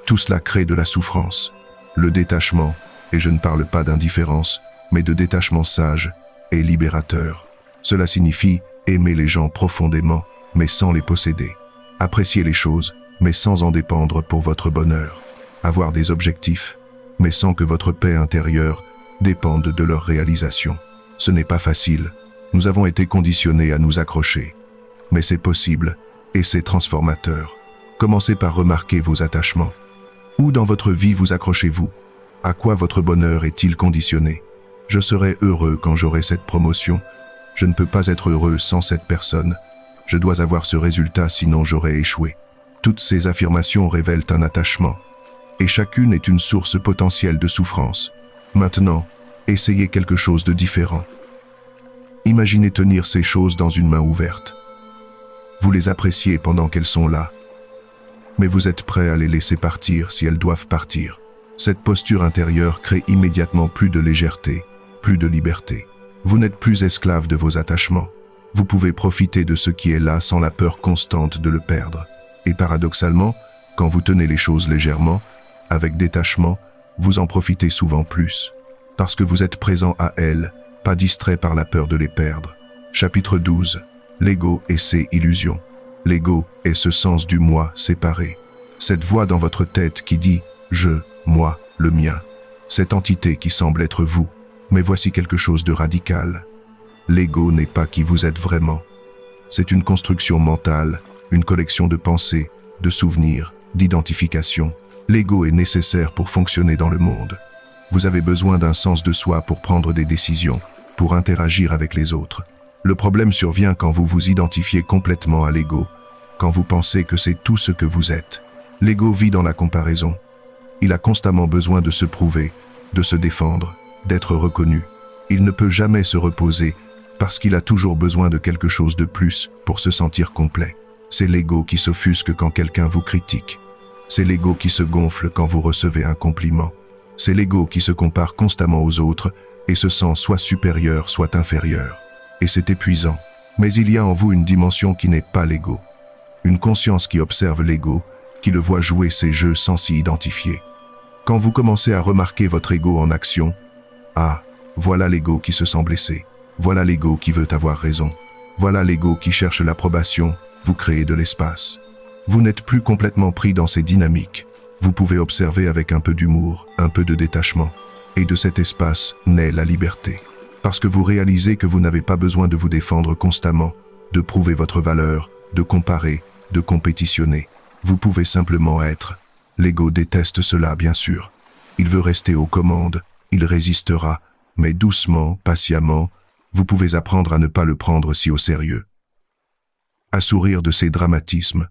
Tout cela crée de la souffrance. Le détachement, et je ne parle pas d'indifférence, mais de détachement sage, est libérateur. Cela signifie aimer les gens profondément, mais sans les posséder. Apprécier les choses, mais sans en dépendre pour votre bonheur. Avoir des objectifs, mais sans que votre paix intérieure dépende de leur réalisation. Ce n'est pas facile. Nous avons été conditionnés à nous accrocher. Mais c'est possible, et c'est transformateur. Commencez par remarquer vos attachements. Où dans votre vie vous accrochez-vous? À quoi votre bonheur est-il conditionné? Je serai heureux quand j'aurai cette promotion. Je ne peux pas être heureux sans cette personne. Je dois avoir ce résultat sinon j'aurai échoué. Toutes ces affirmations révèlent un attachement. Et chacune est une source potentielle de souffrance. Maintenant, essayez quelque chose de différent. Imaginez tenir ces choses dans une main ouverte. Vous les appréciez pendant qu'elles sont là. Mais vous êtes prêt à les laisser partir si elles doivent partir. Cette posture intérieure crée immédiatement plus de légèreté, plus de liberté. Vous n'êtes plus esclave de vos attachements. Vous pouvez profiter de ce qui est là sans la peur constante de le perdre. Et paradoxalement, quand vous tenez les choses légèrement, avec détachement, vous en profitez souvent plus. Parce que vous êtes présent à elles, pas distrait par la peur de les perdre. Chapitre 12. L'ego et ses illusions. L'ego est ce sens du moi séparé. Cette voix dans votre tête qui dit « je », « moi », « le mien ». Cette entité qui semble être vous. Mais voici quelque chose de radical. L'ego n'est pas qui vous êtes vraiment. C'est une construction mentale, une collection de pensées, de souvenirs, d'identification. L'ego est nécessaire pour fonctionner dans le monde. Vous avez besoin d'un sens de soi pour prendre des décisions, pour interagir avec les autres. Le problème survient quand vous vous identifiez complètement à l'ego, quand vous pensez que c'est tout ce que vous êtes. L'ego vit dans la comparaison. Il a constamment besoin de se prouver, de se défendre, d'être reconnu. Il ne peut jamais se reposer parce qu'il a toujours besoin de quelque chose de plus pour se sentir complet. C'est l'ego qui s'offusque quand quelqu'un vous critique. C'est l'ego qui se gonfle quand vous recevez un compliment. C'est l'ego qui se compare constamment aux autres et se sent soit supérieur, soit inférieur. Et c'est épuisant. Mais il y a en vous une dimension qui n'est pas l'ego. Une conscience qui observe l'ego, qui le voit jouer ses jeux sans s'y identifier. Quand vous commencez à remarquer votre ego en action, ah, voilà l'ego qui se sent blessé. Voilà l'ego qui veut avoir raison. Voilà l'ego qui cherche l'approbation. Vous créez de l'espace. Vous n'êtes plus complètement pris dans ces dynamiques. Vous pouvez observer avec un peu d'humour, un peu de détachement. Et de cet espace naît la liberté. Parce que vous réalisez que vous n'avez pas besoin de vous défendre constamment, de prouver votre valeur, de comparer, de compétitionner. Vous pouvez simplement être. L'ego déteste cela, bien sûr. Il veut rester aux commandes, il résistera, mais doucement, patiemment, vous pouvez apprendre à ne pas le prendre si au sérieux. À sourire de ses dramatismes,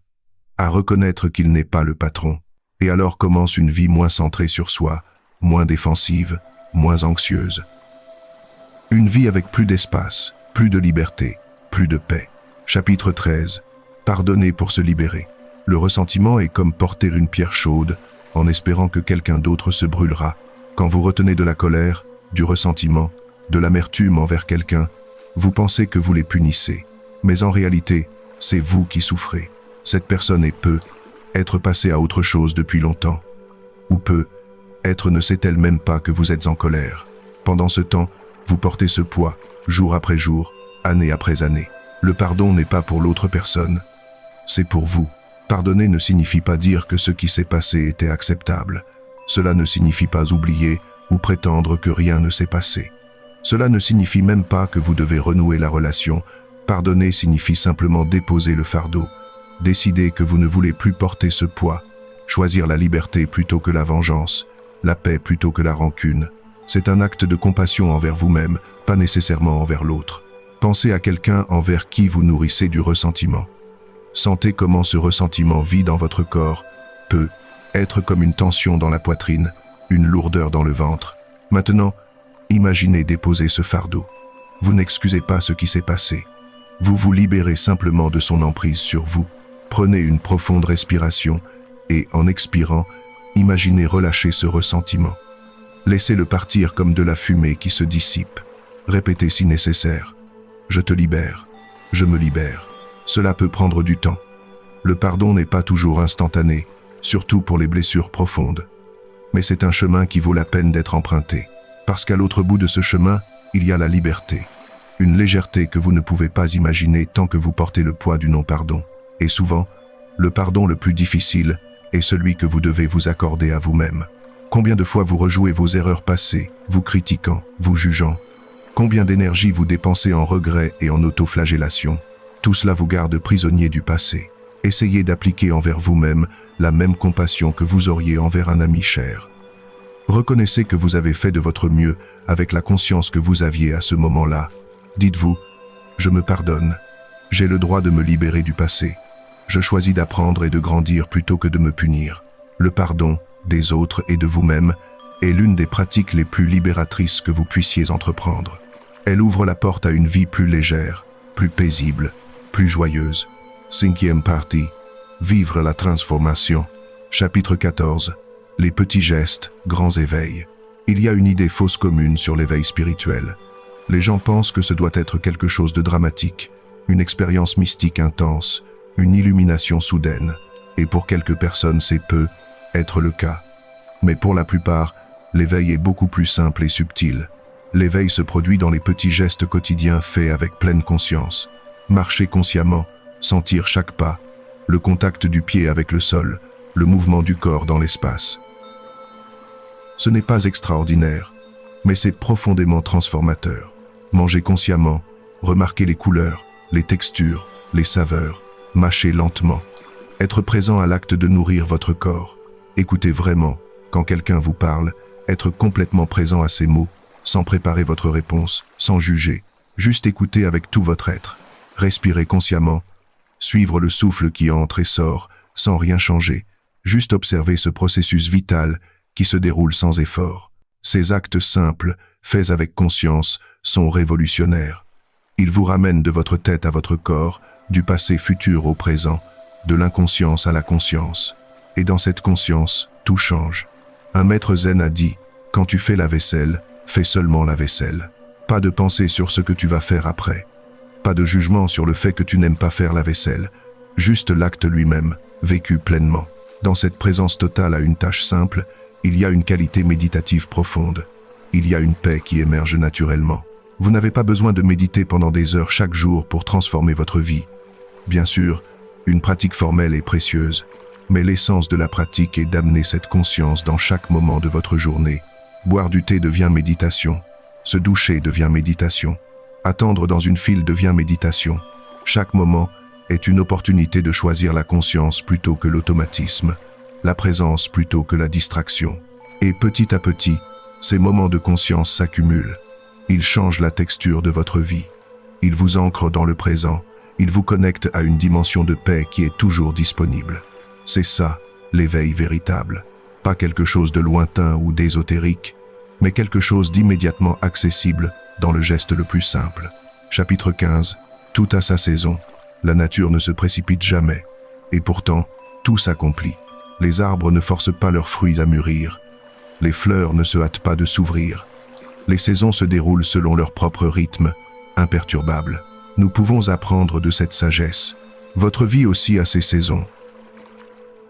à reconnaître qu'il n'est pas le patron. Et alors commence une vie moins centrée sur soi, moins défensive, moins anxieuse. Une vie avec plus d'espace, plus de liberté, plus de paix. Chapitre 13. Pardonner pour se libérer. Le ressentiment est comme porter une pierre chaude, en espérant que quelqu'un d'autre se brûlera. Quand vous retenez de la colère, du ressentiment, de l'amertume envers quelqu'un, vous pensez que vous les punissez. Mais en réalité, c'est vous qui souffrez. Cette personne peut être passée à autre chose depuis longtemps. Ou peut-être ne sait-elle même pas que vous êtes en colère. Pendant ce temps, vous portez ce poids, jour après jour, année après année. Le pardon n'est pas pour l'autre personne, c'est pour vous. Pardonner ne signifie pas dire que ce qui s'est passé était acceptable. Cela ne signifie pas oublier ou prétendre que rien ne s'est passé. Cela ne signifie même pas que vous devez renouer la relation. Pardonner signifie simplement déposer le fardeau, décider que vous ne voulez plus porter ce poids, choisir la liberté plutôt que la vengeance, la paix plutôt que la rancune. C'est un acte de compassion envers vous-même, pas nécessairement envers l'autre. Pensez à quelqu'un envers qui vous nourrissez du ressentiment. Sentez comment ce ressentiment vit dans votre corps, peut être comme une tension dans la poitrine, une lourdeur dans le ventre. Maintenant, imaginez déposer ce fardeau. Vous n'excusez pas ce qui s'est passé. Vous vous libérez simplement de son emprise sur vous. Prenez une profonde respiration et, en expirant, imaginez relâcher ce ressentiment. Laissez-le partir comme de la fumée qui se dissipe. Répétez si nécessaire. Je te libère. Je me libère. Cela peut prendre du temps. Le pardon n'est pas toujours instantané, surtout pour les blessures profondes. Mais c'est un chemin qui vaut la peine d'être emprunté. Parce qu'à l'autre bout de ce chemin, il y a la liberté. Une légèreté que vous ne pouvez pas imaginer tant que vous portez le poids du non-pardon. Et souvent, le pardon le plus difficile est celui que vous devez vous accorder à vous-même. Combien de fois vous rejouez vos erreurs passées, vous critiquant, vous jugeant? Combien d'énergie vous dépensez en regrets et en autoflagellation? Tout cela vous garde prisonnier du passé. Essayez d'appliquer envers vous-même la même compassion que vous auriez envers un ami cher. Reconnaissez que vous avez fait de votre mieux avec la conscience que vous aviez à ce moment-là. Dites-vous, je me pardonne. J'ai le droit de me libérer du passé. Je choisis d'apprendre et de grandir plutôt que de me punir. Le pardon des autres et de vous-même est l'une des pratiques les plus libératrices que vous puissiez entreprendre. Elle ouvre la porte à une vie plus légère, plus paisible, plus joyeuse. 5e partie. Vivre la transformation. Chapitre 14. Les petits gestes, grands éveils. Il y a une idée fausse commune sur l'éveil spirituel. Les gens pensent que ce doit être quelque chose de dramatique, une expérience mystique intense, une illumination soudaine. Et pour quelques personnes, c'est peut être le cas. Mais pour la plupart, l'éveil est beaucoup plus simple et subtil. L'éveil se produit dans les petits gestes quotidiens faits avec pleine conscience. Marcher consciemment, sentir chaque pas, le contact du pied avec le sol, le mouvement du corps dans l'espace. Ce n'est pas extraordinaire, mais c'est profondément transformateur. Manger consciemment, remarquer les couleurs, les textures, les saveurs, mâcher lentement. Être présent à l'acte de nourrir votre corps. Écoutez vraiment, quand quelqu'un vous parle, être complètement présent à ses mots, sans préparer votre réponse, sans juger, juste écouter avec tout votre être. Respirez consciemment, suivre le souffle qui entre et sort, sans rien changer, juste observer ce processus vital qui se déroule sans effort. Ces actes simples, faits avec conscience, sont révolutionnaires. Ils vous ramènent de votre tête à votre corps, du passé futur au présent, de l'inconscience à la conscience. Et dans cette conscience, tout change. Un maître zen a dit, quand tu fais la vaisselle, fais seulement la vaisselle. Pas de pensée sur ce que tu vas faire après. Pas de jugement sur le fait que tu n'aimes pas faire la vaisselle. Juste l'acte lui-même, vécu pleinement. Dans cette présence totale à une tâche simple, il y a une qualité méditative profonde. Il y a une paix qui émerge naturellement. Vous n'avez pas besoin de méditer pendant des heures chaque jour pour transformer votre vie. Bien sûr, une pratique formelle est précieuse, mais l'essence de la pratique est d'amener cette conscience dans chaque moment de votre journée. Boire du thé devient méditation. Se doucher devient méditation. Attendre dans une file devient méditation. Chaque moment est une opportunité de choisir la conscience plutôt que l'automatisme, la présence plutôt que la distraction. Et petit à petit, ces moments de conscience s'accumulent. Ils changent la texture de votre vie. Ils vous ancrent dans le présent. Ils vous connectent à une dimension de paix qui est toujours disponible. C'est ça, l'éveil véritable. Pas quelque chose de lointain ou d'ésotérique, mais quelque chose d'immédiatement accessible dans le geste le plus simple. Chapitre 15. Tout à sa saison. La nature ne se précipite jamais. Et pourtant, tout s'accomplit. Les arbres ne forcent pas leurs fruits à mûrir. Les fleurs ne se hâtent pas de s'ouvrir. Les saisons se déroulent selon leur propre rythme, imperturbables. Nous pouvons apprendre de cette sagesse. Votre vie aussi a ses saisons.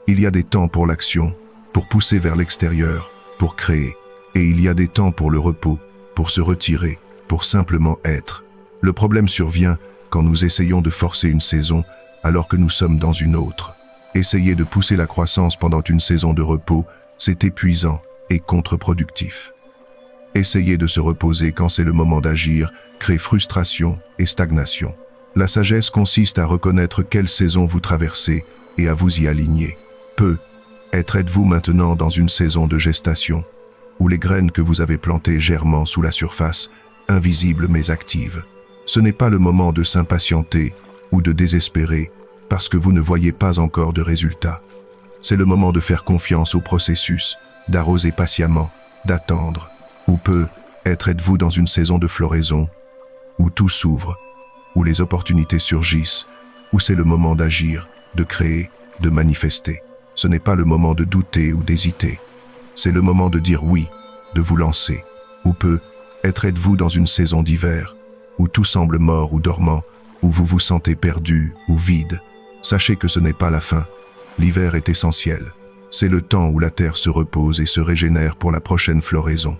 Il y a des temps pour l'action, pour pousser vers l'extérieur, pour créer. Et il y a des temps pour le repos, pour se retirer, pour simplement être. Le problème survient quand nous essayons de forcer une saison alors que nous sommes dans une autre. Essayer de pousser la croissance pendant une saison de repos, c'est épuisant et contre-productif. Essayer de se reposer quand c'est le moment d'agir crée frustration et stagnation. La sagesse consiste à reconnaître quelle saison vous traversez et à vous y aligner. Êtes-vous maintenant dans une saison de gestation, où les graines que vous avez plantées germent sous la surface, invisibles mais actives. Ce n'est pas le moment de s'impatienter ou de désespérer parce que vous ne voyez pas encore de résultats. C'est le moment de faire confiance au processus, d'arroser patiemment, d'attendre. Ou êtes-vous dans une saison de floraison, où tout s'ouvre, où les opportunités surgissent, où c'est le moment d'agir, de créer, de manifester. Ce n'est pas le moment de douter ou d'hésiter. C'est le moment de dire oui, de vous lancer. Ou êtes-vous dans une saison d'hiver, où tout semble mort ou dormant, où vous vous sentez perdu ou vide. Sachez que ce n'est pas la fin. L'hiver est essentiel. C'est le temps où la terre se repose et se régénère pour la prochaine floraison.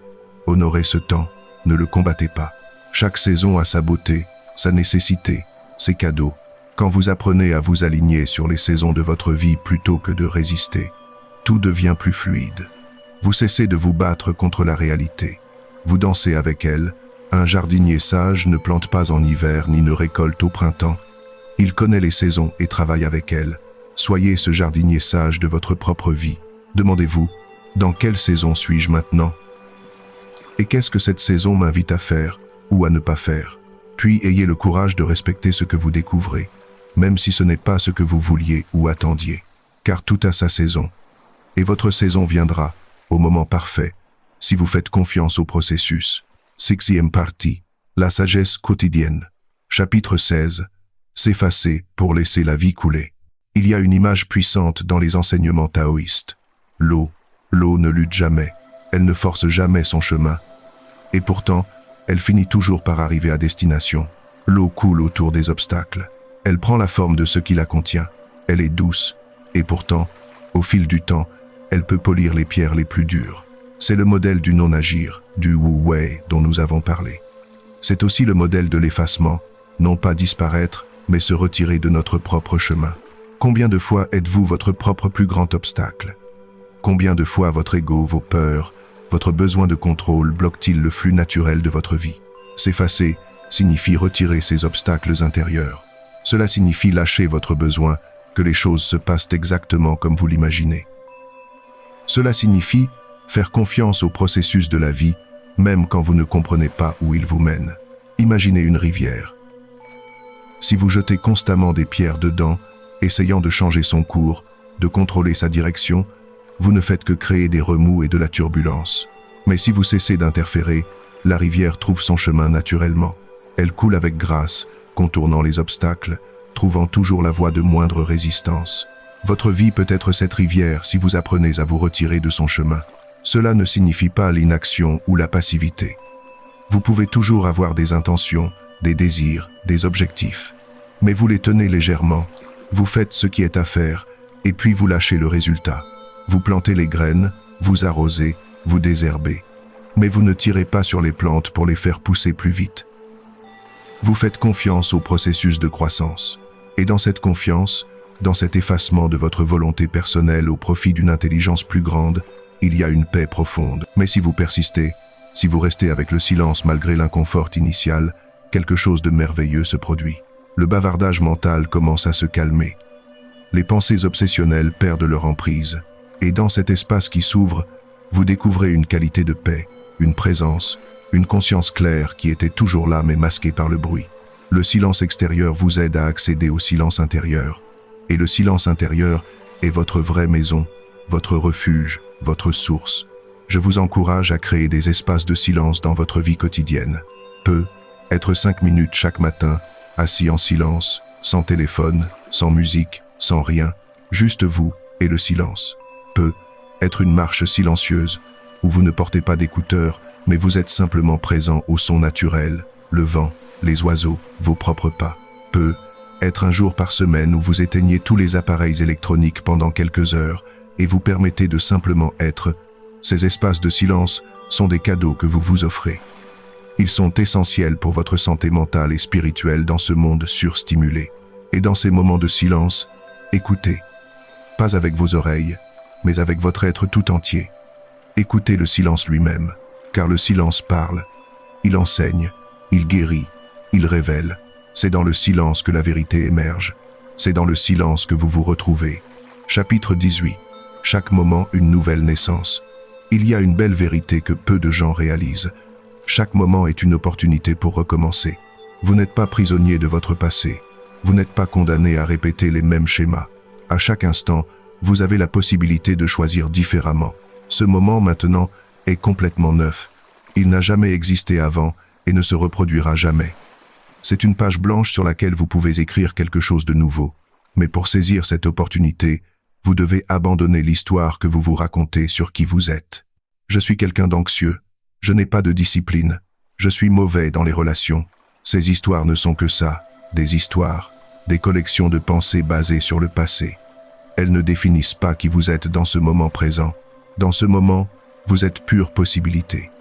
Honorez ce temps, ne le combattez pas. Chaque saison a sa beauté, sa nécessité, ses cadeaux. Quand vous apprenez à vous aligner sur les saisons de votre vie plutôt que de résister, tout devient plus fluide. Vous cessez de vous battre contre la réalité. Vous dansez avec elle. Un jardinier sage ne plante pas en hiver ni ne récolte au printemps. Il connaît les saisons et travaille avec elles. Soyez ce jardinier sage de votre propre vie. Demandez-vous, dans quelle saison suis-je maintenant? Et qu'est-ce que cette saison m'invite à faire ou à ne pas faire? Puis ayez le courage de respecter ce que vous découvrez, même si ce n'est pas ce que vous vouliez ou attendiez, car tout a sa saison. Et votre saison viendra, au moment parfait, si vous faites confiance au processus. 6e partie, la sagesse quotidienne. Chapitre 16, s'effacer pour laisser la vie couler. Il y a une image puissante dans les enseignements taoïstes. L'eau ne lutte jamais, elle ne force jamais son chemin. Et pourtant, elle finit toujours par arriver à destination. L'eau coule autour des obstacles. Elle prend la forme de ce qui la contient. Elle est douce. Et pourtant, au fil du temps, elle peut polir les pierres les plus dures. C'est le modèle du non-agir, du wu-wei dont nous avons parlé. C'est aussi le modèle de l'effacement, non pas disparaître, mais se retirer de notre propre chemin. Combien de fois êtes-vous votre propre plus grand obstacle? Combien de fois votre ego, vos peurs, votre besoin de contrôle bloquent-ils le flux naturel de votre vie? S'effacer signifie retirer ces obstacles intérieurs. Cela signifie lâcher votre besoin que les choses se passent exactement comme vous l'imaginez. Cela signifie faire confiance au processus de la vie, même quand vous ne comprenez pas où il vous mène. Imaginez une rivière. Si vous jetez constamment des pierres dedans, essayant de changer son cours, de contrôler sa direction, vous ne faites que créer des remous et de la turbulence. Mais si vous cessez d'interférer, la rivière trouve son chemin naturellement. Elle coule avec grâce, contournant les obstacles, trouvant toujours la voie de moindre résistance. Votre vie peut être cette rivière si vous apprenez à vous retirer de son chemin. Cela ne signifie pas l'inaction ou la passivité. Vous pouvez toujours avoir des intentions, des désirs, des objectifs. Mais vous les tenez légèrement. Vous faites ce qui est à faire, et puis vous lâchez le résultat. Vous plantez les graines, vous arrosez, vous désherbez. Mais vous ne tirez pas sur les plantes pour les faire pousser plus vite. Vous faites confiance au processus de croissance. Et dans cette confiance, dans cet effacement de votre volonté personnelle au profit d'une intelligence plus grande, il y a une paix profonde. Mais si vous persistez, si vous restez avec le silence malgré l'inconfort initial, quelque chose de merveilleux se produit. Le bavardage mental commence à se calmer. Les pensées obsessionnelles perdent leur emprise. Et dans cet espace qui s'ouvre, vous découvrez une qualité de paix, une présence, une conscience claire qui était toujours là mais masquée par le bruit. Le silence extérieur vous aide à accéder au silence intérieur. Et le silence intérieur est votre vraie maison, votre refuge, votre source. Je vous encourage à créer des espaces de silence dans votre vie quotidienne. Être 5 minutes chaque matin, assis en silence, sans téléphone, sans musique, sans rien, juste vous et le silence. Peut être une marche silencieuse, où vous ne portez pas d'écouteurs, mais vous êtes simplement présent au son naturel, le vent, les oiseaux, vos propres pas. Peut être un jour par semaine où vous éteignez tous les appareils électroniques pendant quelques heures et vous permettez de simplement être. Ces espaces de silence sont des cadeaux que vous vous offrez. Ils sont essentiels pour votre santé mentale et spirituelle dans ce monde surstimulé. Et dans ces moments de silence, écoutez. Pas avec vos oreilles, mais avec votre être tout entier. Écoutez le silence lui-même, car le silence parle. Il enseigne, il guérit, il révèle. C'est dans le silence que la vérité émerge. C'est dans le silence que vous vous retrouvez. Chapitre 18. Chaque moment une nouvelle naissance. Il y a une belle vérité que peu de gens réalisent. Chaque moment est une opportunité pour recommencer. Vous n'êtes pas prisonnier de votre passé. Vous n'êtes pas condamné à répéter les mêmes schémas. À chaque instant, vous avez la possibilité de choisir différemment. Ce moment maintenant est complètement neuf. Il n'a jamais existé avant et ne se reproduira jamais. C'est une page blanche sur laquelle vous pouvez écrire quelque chose de nouveau. Mais pour saisir cette opportunité, vous devez abandonner l'histoire que vous vous racontez sur qui vous êtes. Je suis quelqu'un d'anxieux. Je n'ai pas de discipline. Je suis mauvais dans les relations. Ces histoires ne sont que ça, des histoires, des collections de pensées basées sur le passé. Elles ne définissent pas qui vous êtes dans ce moment présent. Dans ce moment, vous êtes pure possibilité.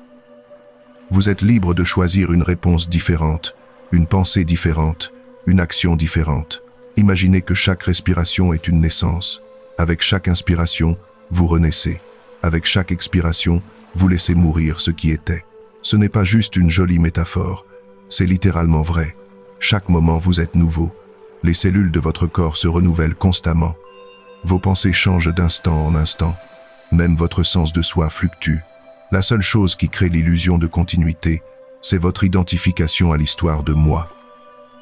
Vous êtes libre de choisir une réponse différente, une pensée différente, une action différente. Imaginez que chaque respiration est une naissance. Avec chaque inspiration, vous renaissez. Avec chaque expiration, vous laissez mourir ce qui était. Ce n'est pas juste une jolie métaphore, c'est littéralement vrai. Chaque moment, vous êtes nouveau. Les cellules de votre corps se renouvellent constamment. Vos pensées changent d'instant en instant. Même votre sens de soi fluctue. La seule chose qui crée l'illusion de continuité, c'est votre identification à l'histoire de moi.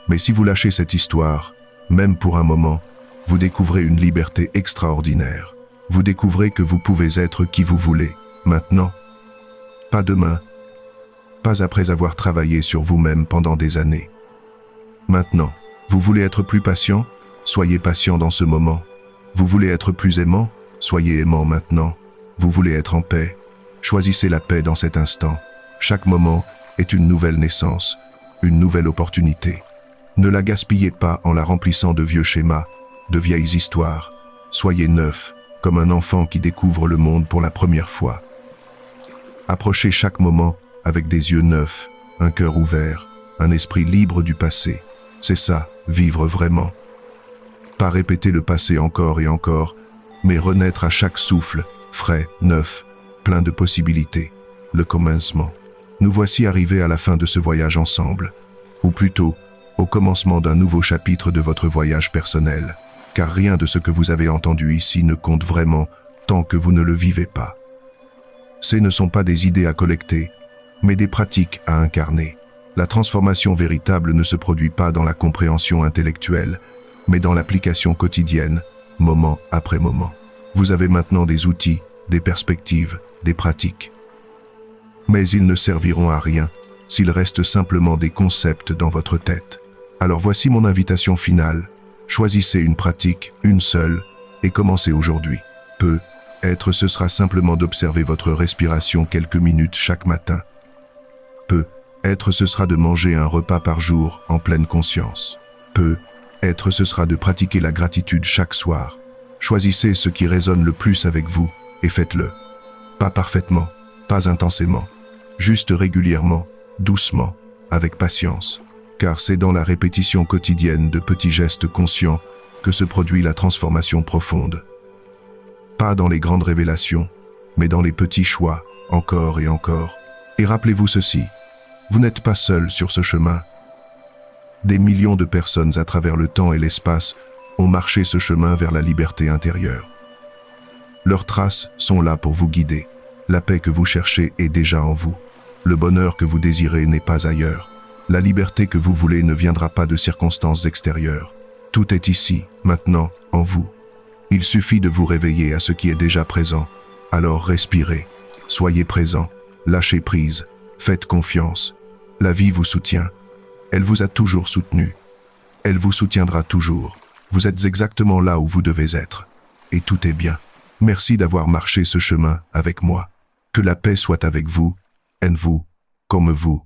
Mais si vous lâchez cette histoire, même pour un moment, vous découvrez une liberté extraordinaire. Vous découvrez que vous pouvez être qui vous voulez, maintenant. Pas demain. Pas après avoir travaillé sur vous-même pendant des années. Maintenant, vous voulez être plus patient? Soyez patient dans ce moment. Vous voulez être plus aimant? Soyez aimant maintenant. Vous voulez être en paix? Choisissez la paix dans cet instant. Chaque moment est une nouvelle naissance, une nouvelle opportunité. Ne la gaspillez pas en la remplissant de vieux schémas, de vieilles histoires. Soyez neuf, comme un enfant qui découvre le monde pour la première fois. Approchez chaque moment avec des yeux neufs, un cœur ouvert, un esprit libre du passé. C'est ça, vivre vraiment. Pas répéter le passé encore et encore, mais renaître à chaque souffle, frais, neuf, plein de possibilités. Le commencement. Nous voici arrivés à la fin de ce voyage ensemble, ou plutôt, au commencement d'un nouveau chapitre de votre voyage personnel, car rien de ce que vous avez entendu ici ne compte vraiment tant que vous ne le vivez pas. Ces ne sont pas des idées à collecter, mais des pratiques à incarner. La transformation véritable ne se produit pas dans la compréhension intellectuelle, mais dans l'application quotidienne, moment après moment. Vous avez maintenant des outils, des perspectives, des pratiques. Mais ils ne serviront à rien s'ils restent simplement des concepts dans votre tête. Alors voici mon invitation finale. Choisissez une pratique, une seule, et commencez aujourd'hui. Peut-être ce sera simplement d'observer votre respiration quelques minutes chaque matin. Peut-être ce sera de manger un repas par jour en pleine conscience. Peut-être ce sera de pratiquer la gratitude chaque soir. Choisissez ce qui résonne le plus avec vous et faites-le. Pas parfaitement, pas intensément, juste régulièrement, doucement, avec patience. Car c'est dans la répétition quotidienne de petits gestes conscients que se produit la transformation profonde. Pas dans les grandes révélations, mais dans les petits choix, encore et encore. Et rappelez-vous ceci, vous n'êtes pas seul sur ce chemin. Des millions de personnes à travers le temps et l'espace ont marché ce chemin vers la liberté intérieure. Leurs traces sont là pour vous guider. La paix que vous cherchez est déjà en vous. Le bonheur que vous désirez n'est pas ailleurs. La liberté que vous voulez ne viendra pas de circonstances extérieures. Tout est ici, maintenant, en vous. Il suffit de vous réveiller à ce qui est déjà présent. Alors respirez, soyez présent, lâchez prise, faites confiance. La vie vous soutient. Elle vous a toujours soutenu. Elle vous soutiendra toujours. Vous êtes exactement là où vous devez être. Et tout est bien. Merci d'avoir marché ce chemin avec moi. Que la paix soit avec vous, en vous, comme vous.